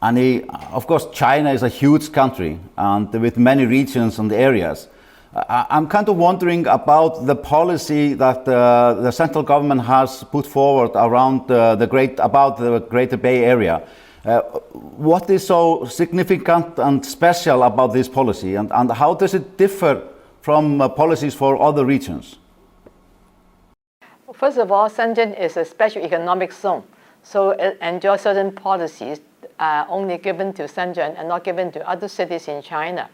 And of course, China is a huge country and with many regions and areas. I'm kind of wondering about the policy that the central government has put forward around the Greater Bay Area. What is so significant and special about this policy, and how does it differ from policies for other regions? First of all, Shenzhen is a special economic zone, so it enjoys certain policies only given to Shenzhen and not given to other cities in China.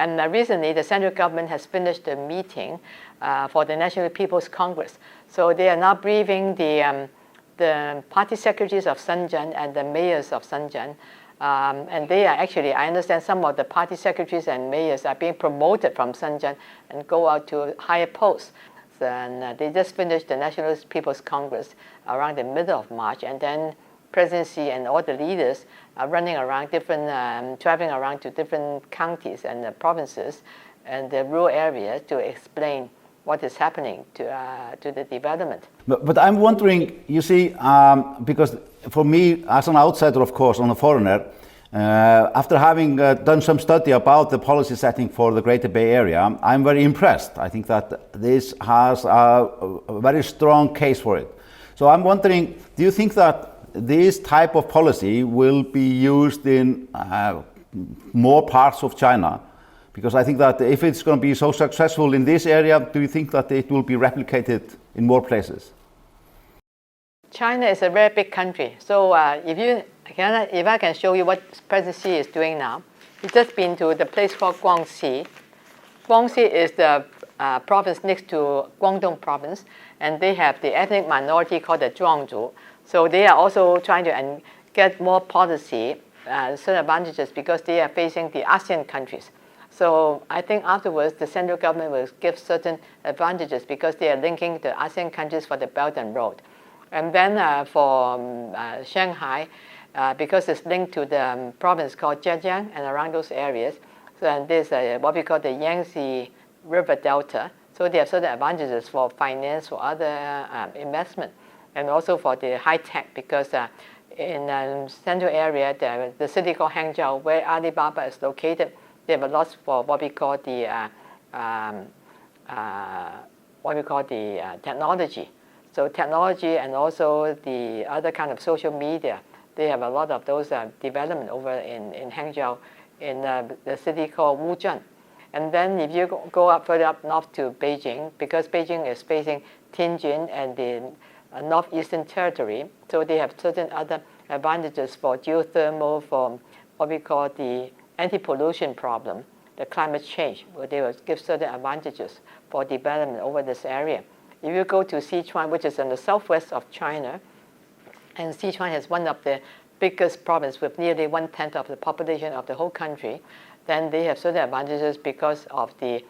And recently, the central government has finished the meeting for the National People's Congress. So they are now briefing the party secretaries of Shenzhen and the mayors of Shenzhen. And they are actually, I understand some of the party secretaries and mayors are being promoted from Shenzhen and go out to higher posts. And they just finished the National People's Congress around the middle of March. And then presidency and all the leaders are running around traveling around to different counties and provinces and the rural areas to explain what is happening to the development. But I'm wondering, you see, because for me, as an outsider, of course, and a foreigner, after having done some study about the policy setting for the Greater Bay Area, I'm very impressed. I think that this has a very strong case for it. So I'm wondering, do you think that this type of policy will be used in more parts of China? Because I think that if it's going to be so successful in this area, do you think that it will be replicated in more places? China is a very big country. So if I can show you what President Xi is doing now, he's just been to the place called Guangxi. Guangxi is the province next to Guangdong province, and they have the ethnic minority called the Zhuangzhu. So they are also trying to get more policy, certain advantages, because they are facing the ASEAN countries. So I think afterwards the central government will give certain advantages because they are linking the ASEAN countries for the Belt and Road. And then for Shanghai, because it's linked to the province called Zhejiang and around those areas, so and there's what we call the Yangtze River Delta. So they have certain advantages for finance, for other investment, and also for the high tech, because in central area, the city called Hangzhou, where Alibaba is located, they have a lot for what we call the technology. So technology and also the other kind of social media, they have a lot of those development over in Hangzhou, in the city called Wuzhen. And then if you go up further up north to Beijing, because Beijing is facing Tianjin and the northeastern territory, so they have certain other advantages for geothermal, for what we call the anti-pollution problem, the climate change, where they will give certain advantages for development over this area. If you go to Sichuan, which is in the southwest of China, and Sichuan has one of the biggest provinces with nearly 1/10 of the population of the whole country, then they have certain advantages because of the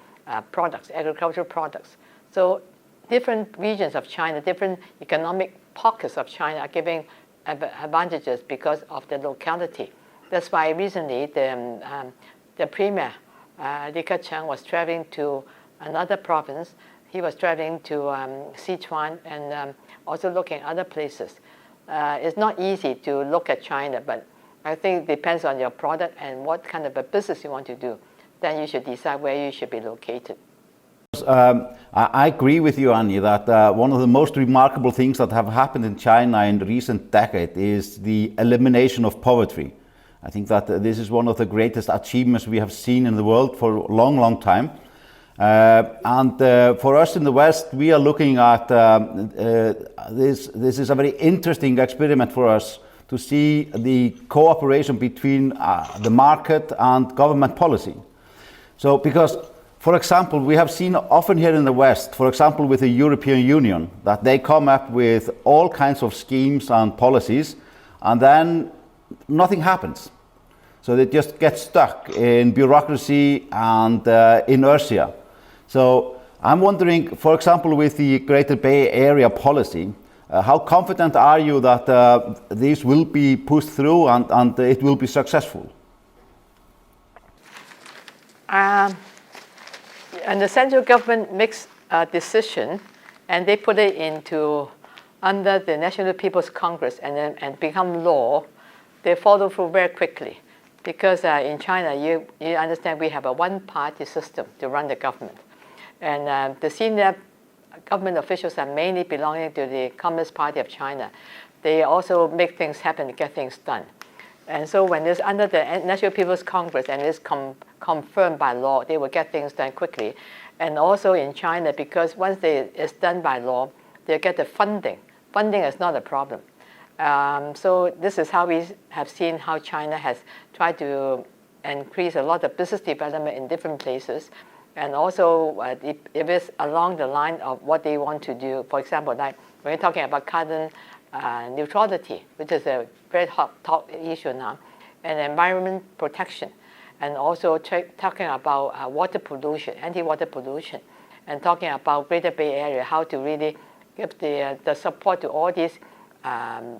products, agricultural products. So different regions of China, different economic pockets of China are giving advantages because of the locality. That's why recently the Premier, Li Keqiang, was traveling to another province. He was traveling to Sichuan and also looking at other places. It's not easy to look at China, but I think it depends on your product and what kind of a business you want to do. Then you should decide where you should be located. I agree with you, Annie, that one of the most remarkable things that have happened in China in the recent decade is the elimination of poverty. I think that this is one of the greatest achievements we have seen in the world for a long, long time. For us in the West, we are looking at this is a very interesting experiment for us to see the cooperation between the market and government policy. So because, for example, we have seen often here in the West, for example, with the European Union, that they come up with all kinds of schemes and policies, and then nothing happens. So they just get stuck in bureaucracy and inertia. So I'm wondering, for example, with the Greater Bay Area policy, how confident are you that this will be pushed through and it will be successful? And the central government makes a decision, and they put it under the National People's Congress and become law. they follow through very quickly. Because in China, you understand we have a one-party system to run the government. And the senior government officials are mainly belonging to the Communist Party of China. They also make things happen, get things done. And so when it's under the National People's Congress and it's confirmed by law, they will get things done quickly. And also in China, because once it's done by law, they get the funding. Funding is not a problem. So this is how we have seen how China has tried to increase a lot of business development in different places. And also if it's along the line of what they want to do, for example, like when you're talking about carbon neutrality, which is a very hot issue now, and environment protection, and also talking about water pollution, anti-water pollution, and talking about Greater Bay Area, how to really give the support to all these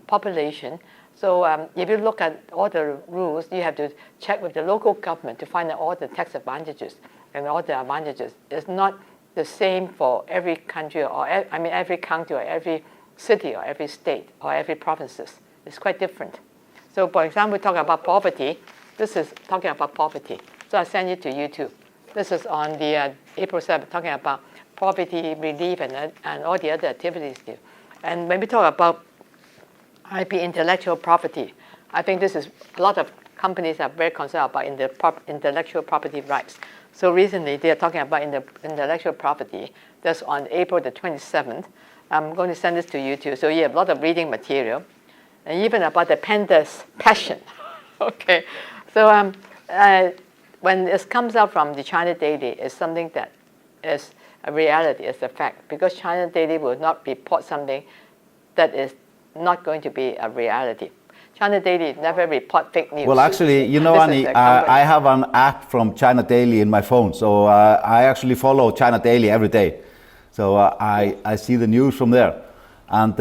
population. So if you look at all the rules, you have to check with the local government to find out all the tax advantages and all the advantages. It's not the same for every country, or every county or every city or every state or every provinces. It's quite different. So for example, we talk about poverty. This is talking about poverty. So I send it to YouTube. This is on the April 7th, talking about poverty relief and all the other activities there. And when we talk about IP intellectual property, I think this is a lot of companies are very concerned about intellectual property rights. So recently they are talking about intellectual property. That's on April the 27th. I'm going to send this to you too. So you have a lot of reading material, and even about the panda's passion. Okay, so when it comes out from the China Daily, it's something that is a reality, it's a fact, because China Daily will not report something that is not going to be a reality. China Daily never report fake news. Well, actually, you know, Annie, I have an app from China Daily in my phone, so I actually follow China Daily every day. So I see the news from there. And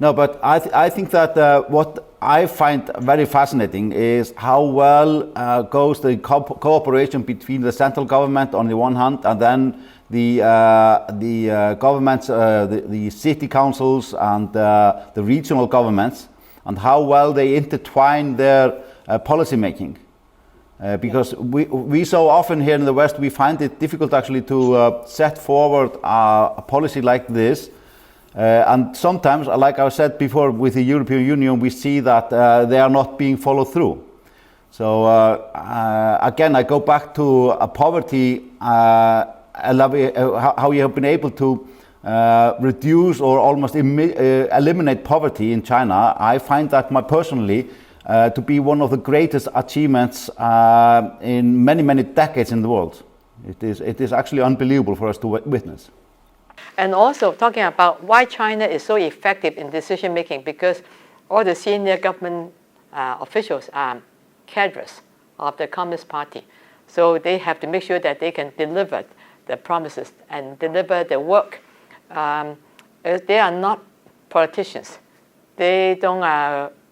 no, but I think that what I find very fascinating is how well goes the cooperation between the central government on the one hand, and then the governments, the city councils and the regional governments, and how well they intertwine their policy making. Because we so often here in the West, we find it difficult actually to set forward a policy like this. And sometimes, like I said before, with the European Union, we see that they are not being followed through. So again, I go back to poverty, how you have been able to reduce or almost eliminate poverty in China. I find that personally to be one of the greatest achievements in many, many decades in the world. It is actually unbelievable for us to witness. And also talking about why China is so effective in decision making, because all the senior government officials are cadres of the Communist Party. So they have to make sure that they can deliver the promises and deliver the work. They are not politicians. They don't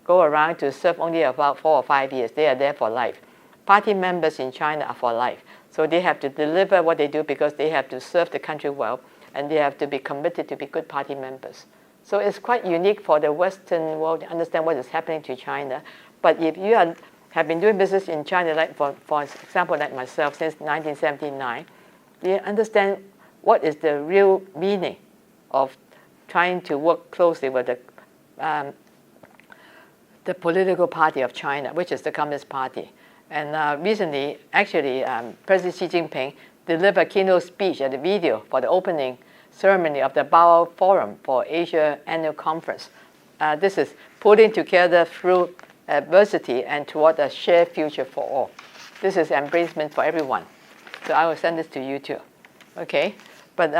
go around to serve only about 4 or 5 years. They are there for life. Party members in China are for life. So they have to deliver what they do because they have to serve the country well, and they have to be committed to be good party members. So it's quite unique for the Western world to understand what is happening to China. But if you have been doing business in China, like for example, like myself, since 1979, you understand what is the real meaning of trying to work closely with the political party of China, which is the Communist Party. And recently, actually, President Xi Jinping delivered a keynote speech at the video for the opening ceremony of the Bao Forum for Asia Annual Conference. This is putting together through adversity and toward a shared future for all. This is embracement for everyone. So I will send this to you too. Okay? But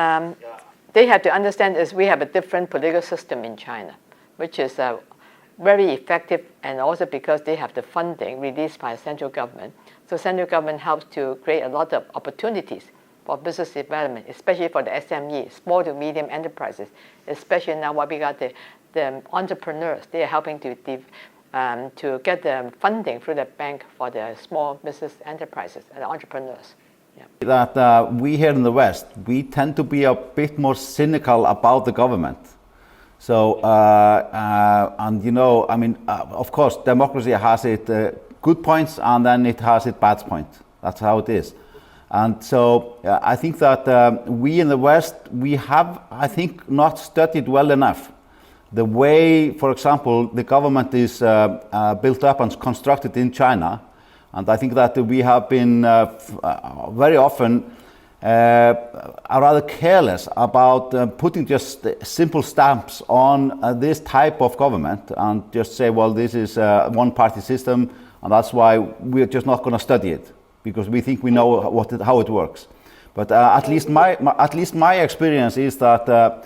they have to understand is we have a different political system in China, which is very effective, and also because they have the funding released by the central government. So central government helps to create a lot of opportunities for business development, especially for the SME, small to medium enterprises, especially now what we got the entrepreneurs. They are helping to get the funding through the bank for the small business enterprises and entrepreneurs. Yeah. That we here in the West, we tend to be a bit more cynical about the government. So, and you know, I mean, of course, democracy has its good points and then it has its bad points. That's how it is. And so I think that we in the West, we have, I think, not studied well enough the way, for example, the government is built up and constructed in China. And I think that we have been very often rather careless about putting just simple stamps on this type of government and just say, well, this is a one-party system, and that's why we're just not going to study it because we think we know how it works. But at least my experience is that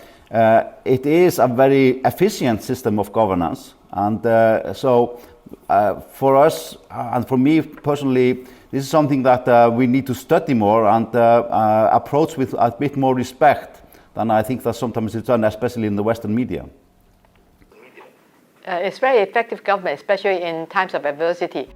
it is a very efficient system of governance, and so for us and for me personally, this is something that we need to study more and approach with a bit more respect than I think that sometimes it's done, especially in the Western media. It's very effective government, especially in times of adversity.